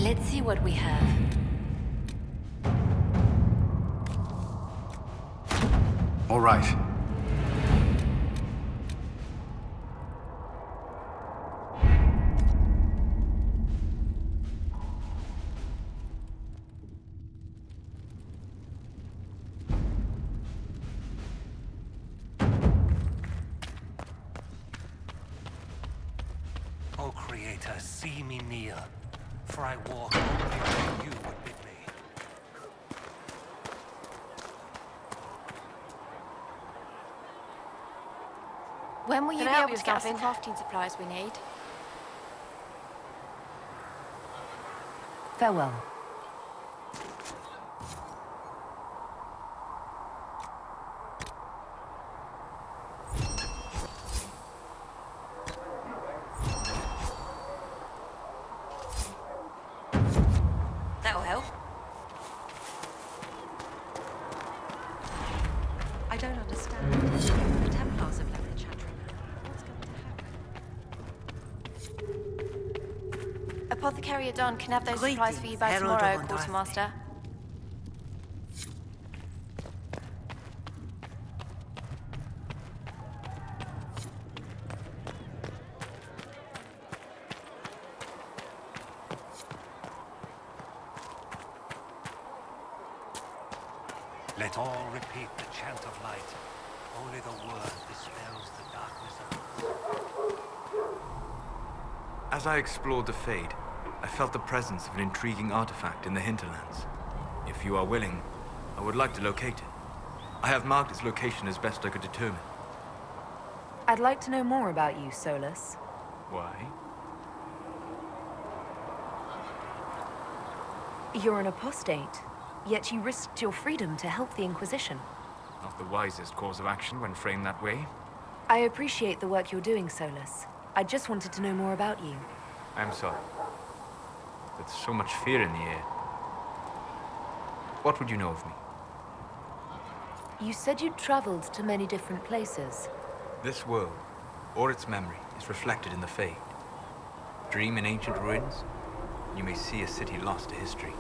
Let's see what we have. All right. O Creator, see me near, for I walk only where you would bid me. When will you Can be I help able you to get us with the crafting supplies we need? Farewell. That'll help. I don't understand. The Templars have left the chat room. What's going to happen? Apothecary Adon can have those supplies for you by Herald tomorrow, of Quartermaster. Let all repeat the chant of light. Only the word dispels the darkness of... As I explored the Fade, I felt the presence of an intriguing artifact in the hinterlands. If you are willing, I would like to locate it. I have marked its location as best I could determine. I'd like to know more about you, Solus. Why? You're an apostate, yet you risked your freedom to help the Inquisition. Not the wisest course of action when framed that way. I appreciate the work you're doing, Solus. I just wanted to know more about you. I'm sorry. With so much fear in the air. What would you know of me? You said you'd traveled to many different places. This world, or its memory, is reflected in the Fade. Dream in ancient ruins, and you may see a city lost to history.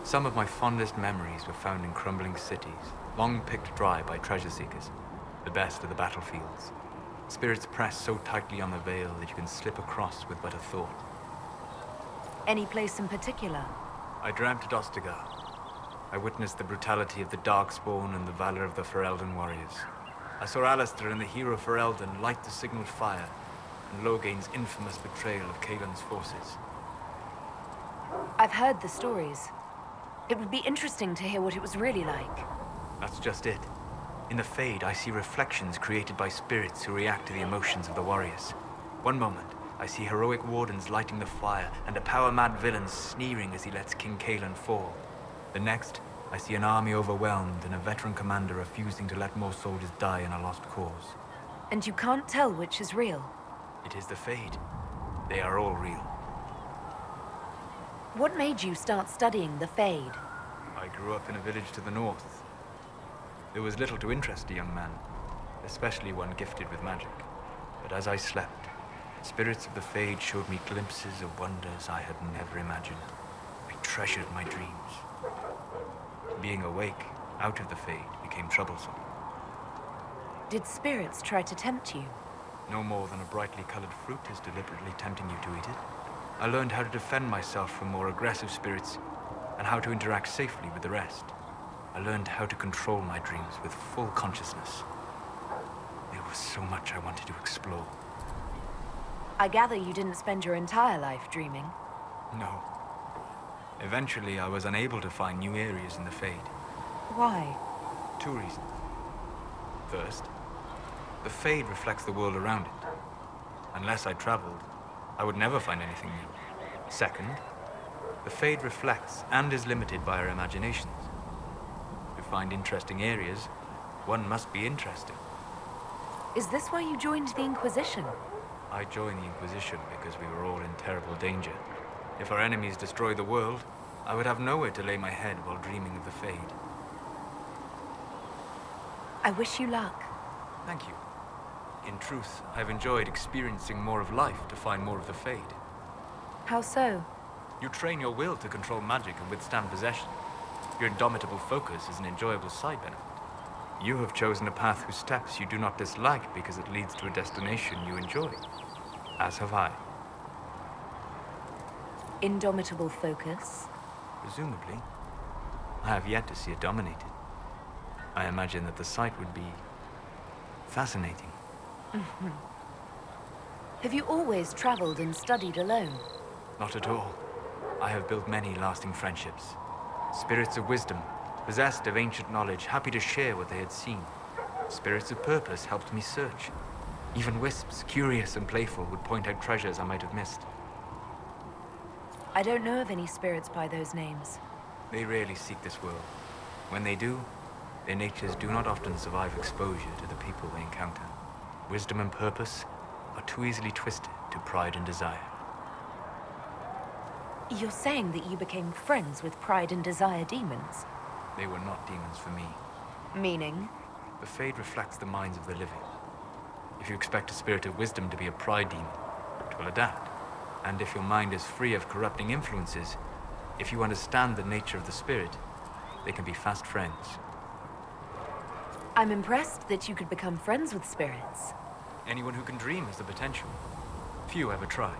Some of my fondest memories were found in crumbling cities, long picked dry by treasure seekers. The best of the battlefields. Spirits press so tightly on the veil that you can slip across with but a thought. Any place in particular? I dreamt at Ostagar. I witnessed the brutality of the Darkspawn and the valor of the Ferelden warriors. I saw Alistair and the hero Ferelden light the signaled fire, and Logain's infamous betrayal of Kaelin's forces. I've heard the stories. It would be interesting to hear what it was really like. That's just it. In the Fade, I see reflections created by spirits who react to the emotions of the warriors. One moment, I see heroic wardens lighting the fire, and a power-mad villain sneering as he lets King Kaelin fall. The next, I see an army overwhelmed and a veteran commander refusing to let more soldiers die in a lost cause. And you can't tell which is real. It is the Fade. They are all real. What made you start studying the Fade? I grew up in a village to the north. There was little to interest a young man, especially one gifted with magic. But as I slept, spirits of the Fade showed me glimpses of wonders I had never imagined. I treasured my dreams. Being awake, out of the Fade, became troublesome. Did spirits try to tempt you? No more than a brightly colored fruit is deliberately tempting you to eat it. I learned how to defend myself from more aggressive spirits, and how to interact safely with the rest. I learned how to control my dreams with full consciousness. There was so much I wanted to explore. I gather you didn't spend your entire life dreaming. No. Eventually, I was unable to find new areas in the Fade. Why? 2 reasons. First, the Fade reflects the world around it. Unless I traveled, I would never find anything new. Second, the Fade reflects and is limited by our imaginations. To find interesting areas, one must be interested. Is this why you joined the Inquisition? I joined the Inquisition because we were all in terrible danger. If our enemies destroyed the world, I would have nowhere to lay my head while dreaming of the Fade. I wish you luck. Thank you. In truth, I've enjoyed experiencing more of life to find more of the Fade. How so? You train your will to control magic and withstand possession. Your indomitable focus is an enjoyable side benefit. You have chosen a path whose steps you do not dislike because it leads to a destination you enjoy. As have I. Indomitable focus? Presumably. I have yet to see it dominated. I imagine that the sight would be fascinating. Have you always traveled and studied alone? Not at all. I have built many lasting friendships. Spirits of wisdom, possessed of ancient knowledge, happy to share what they had seen. Spirits of purpose helped me search. Even wisps, curious and playful, would point out treasures I might have missed. I don't know of any spirits by those names. They rarely seek this world. When they do, their natures do not often survive exposure to the people they encounter. Wisdom and purpose are too easily twisted to pride and desire. You're saying that you became friends with pride and desire demons? They were not demons for me. Meaning? The Fade reflects the minds of the living. If you expect a spirit of wisdom to be a pride demon, it will adapt. And if your mind is free of corrupting influences, if you understand the nature of the spirit, they can be fast friends. I'm impressed that you could become friends with spirits. Anyone who can dream has the potential. Few ever try.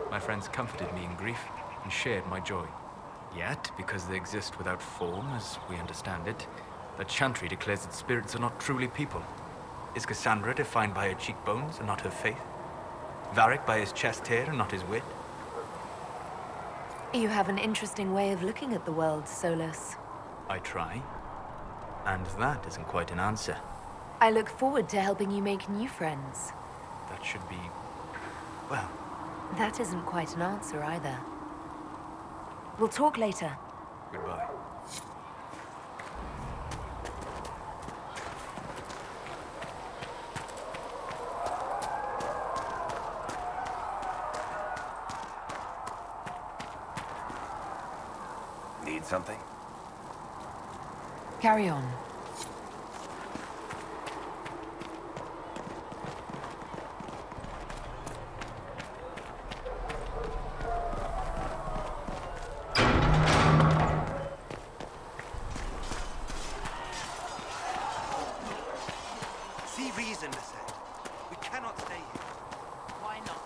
My friends comforted me in grief and shared my joy. Yet, because they exist without form, as we understand it, the Chantry declares that spirits are not truly people. Is Cassandra defined by her cheekbones and not her faith? Varric by his chest hair and not his wit? You have an interesting way of looking at the world, Solus. I try. And that isn't quite an answer. I look forward to helping you make new friends. That should be... well... That isn't quite an answer either. We'll talk later. Goodbye. Need something? Carry on. See reason, Lisette. We cannot stay here. Why not?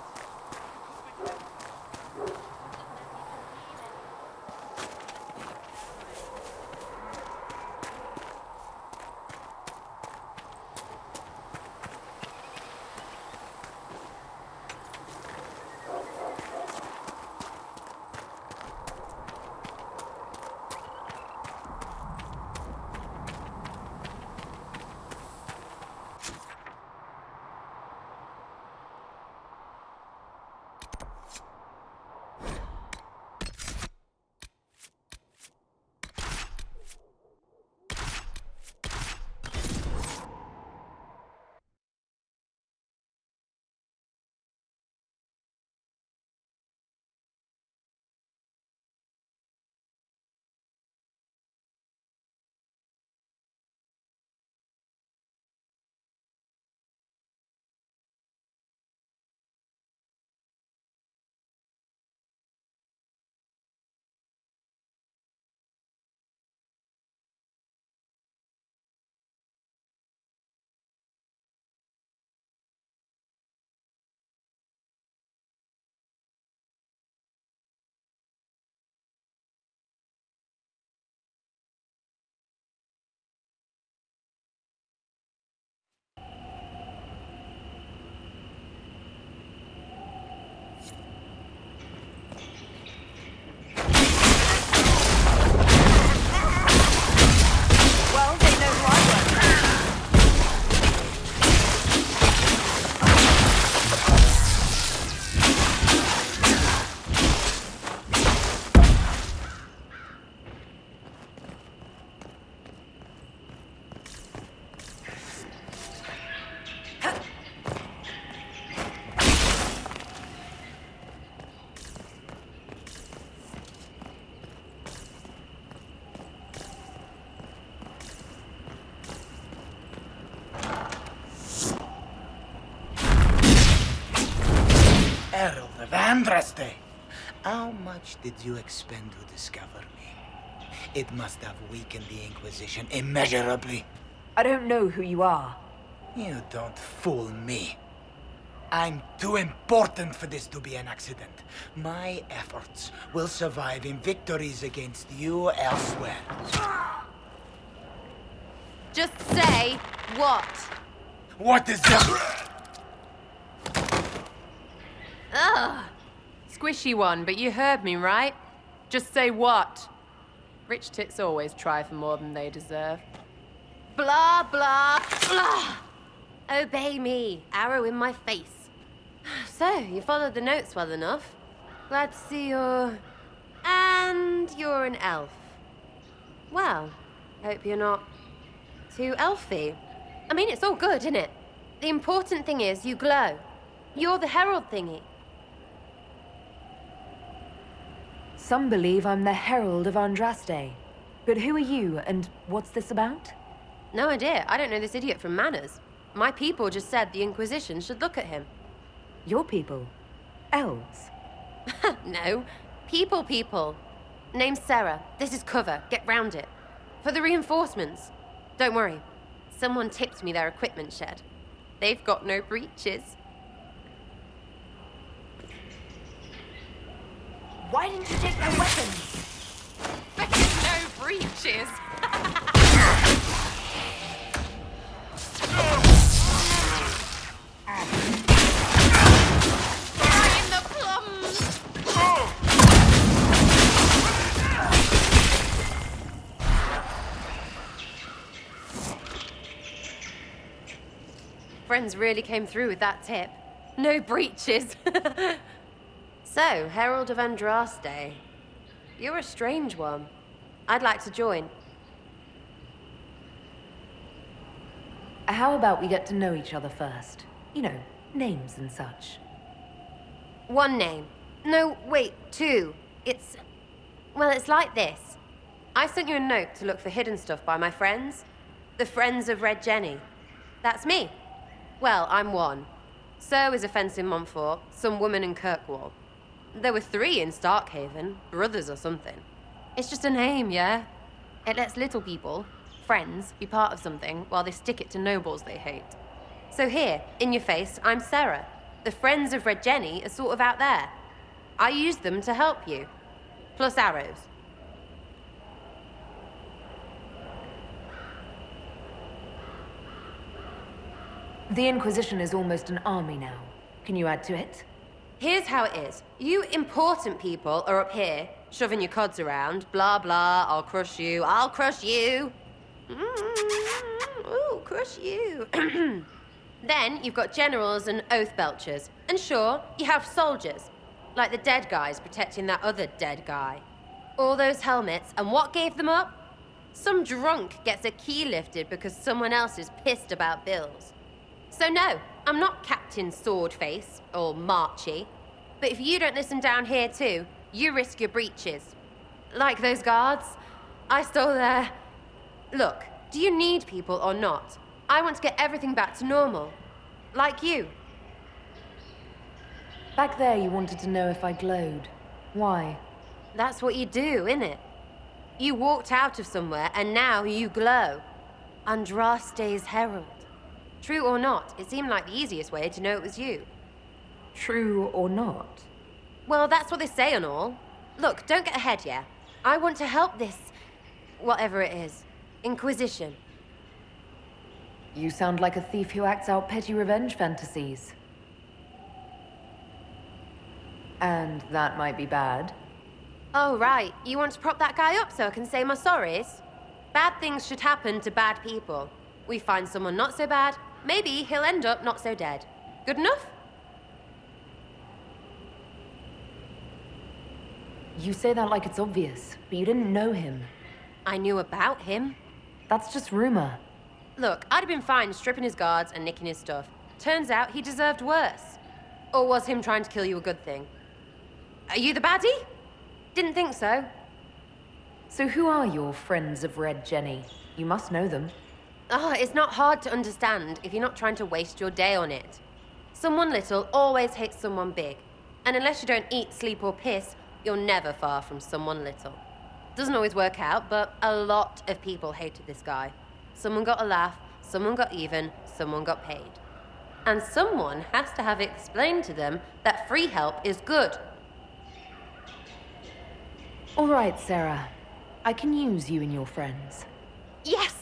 Herald of Andraste. How much did you expend to discover me? It must have weakened the Inquisition immeasurably. I don't know who you are. You don't fool me. I'm too important for this to be an accident. My efforts will survive in victories against you elsewhere. Just say what? What is that? Ugh. Squishy one, but you heard me, right? Just say what? Rich tits always try for more than they deserve. Blah, blah, blah. Obey me. Arrow in my face. So, you followed the notes well enough. Glad to see you're... And you're an elf. Well, hope you're not too elfy. I mean, it's all good, isn't it? The important thing is you glow. You're the Herald thingy. Some believe I'm the Herald of Andraste. But who are you, and what's this about? No idea. I don't know this idiot from Manners. My people just said the Inquisition should look at him. Your people? Elves? No. People. Name's Sarah. This is cover. Get round it. For the reinforcements. Don't worry. Someone tipped me their equipment shed. They've got no breaches. Why didn't you take their weapons? No breaches. In the plums. Friends really came through with that tip. No breaches. So, Herald of Andraste. You're a strange one. I'd like to join. How about we get to know each other first? You know, names and such. One name. No, wait, two. Well, it's like this. I sent you a note to look for hidden stuff by my friends. The Friends of Red Jenny. That's me. Well, I'm one. So is a fence in Montfort, some woman in Kirkwall. There were 3 in Starkhaven, brothers or something. It's just a name, yeah? It lets little people, friends, be part of something while they stick it to nobles they hate. So here, in your face, I'm Sarah. The Friends of Red Jenny are sort of out there. I use them to help you. Plus arrows. The Inquisition is almost an army now. Can you add to it? Here's how it is. You important people are up here, shoving your cods around. Blah, blah, I'll crush you. Ooh, crush you. Then you've got generals and oath belchers. And sure, you have soldiers. Like the dead guys protecting that other dead guy. All those helmets, and what gave them up? Some drunk gets a key lifted because someone else is pissed about bills. So no, I'm not Captain Swordface, or Marchy. But if you don't listen down here too, you risk your breeches. Like those guards, I stole their... Look, do you need people or not? I want to get everything back to normal. Like you. Back there you wanted to know if I glowed. Why? That's what you do, innit? You walked out of somewhere and now you glow. Andraste's Herald. True or not, it seemed like the easiest way to know it was you. True or not? Well, that's what they say and all. Look, don't get ahead, yeah? I want to help this... whatever it is. Inquisition. You sound like a thief who acts out petty revenge fantasies. And that might be bad. Oh, right. You want to prop that guy up so I can say my sorries? Bad things should happen to bad people. We find someone not so bad, maybe he'll end up not so dead. Good enough? You say that like it's obvious, but you didn't know him. I knew about him. That's just rumor. Look, I'd have been fine stripping his guards and nicking his stuff. Turns out he deserved worse. Or was him trying to kill you a good thing? Are you the baddie? Didn't think so. So who are your Friends of Red Jenny? You must know them. Oh, it's not hard to understand if you're not trying to waste your day on it. Someone little always hates someone big. And unless you don't eat, sleep, or piss, you're never far from someone little. Doesn't always work out, but a lot of people hated this guy. Someone got a laugh, someone got even, someone got paid. And someone has to have explained to them that free help is good. All right, Sarah. I can use you and your friends. Yes!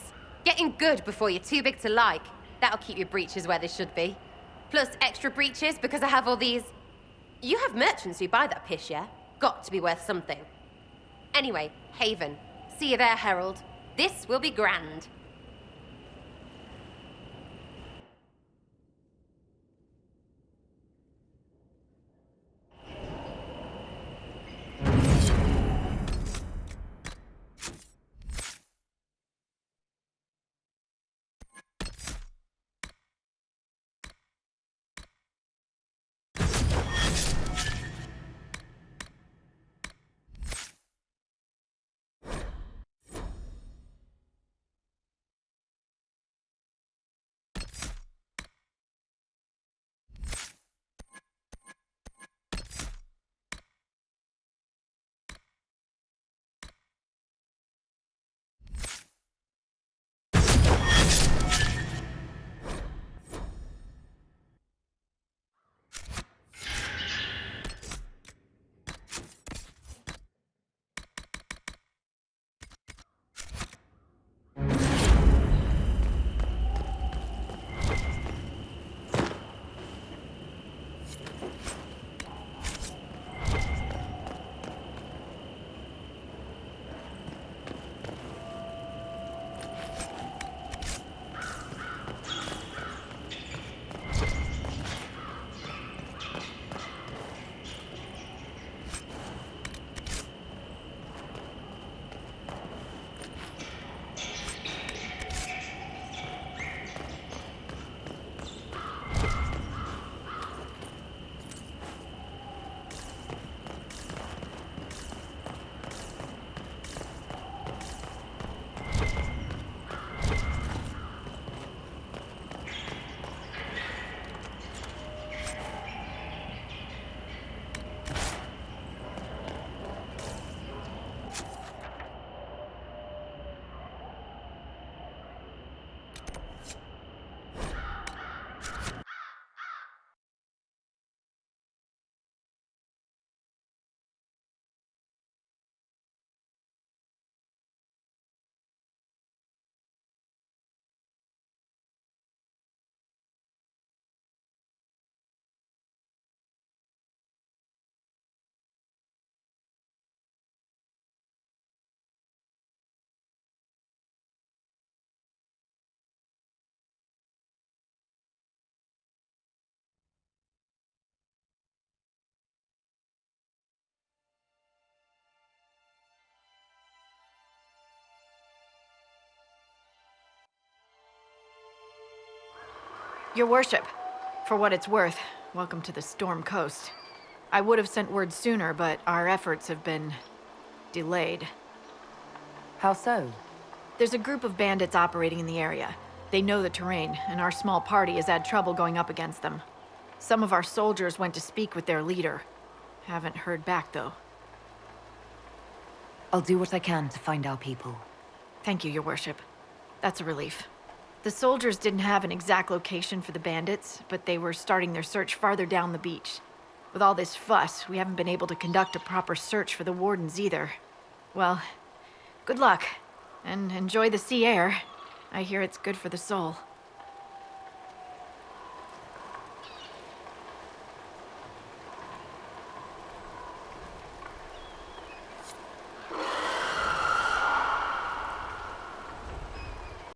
Getting good before you're too big to like. That'll keep your breeches where they should be. Plus extra breeches because I have all these... You have merchants who buy that piss, yeah? Got to be worth something. Anyway, Haven. See you there, Herald. This will be grand. Your worship, for what it's worth, welcome to the Storm Coast. I would have sent word sooner, but our efforts have been delayed. How so? There's a group of bandits operating in the area. They know the terrain, and our small party has had trouble going up against them. Some of our soldiers went to speak with their leader. Haven't heard back, though. I'll do what I can to find our people. Thank you, your worship. That's a relief. The soldiers didn't have an exact location for the bandits, but they were starting their search farther down the beach. With all this fuss, we haven't been able to conduct a proper search for the wardens either. Well, good luck, and enjoy the sea air. I hear it's good for the soul.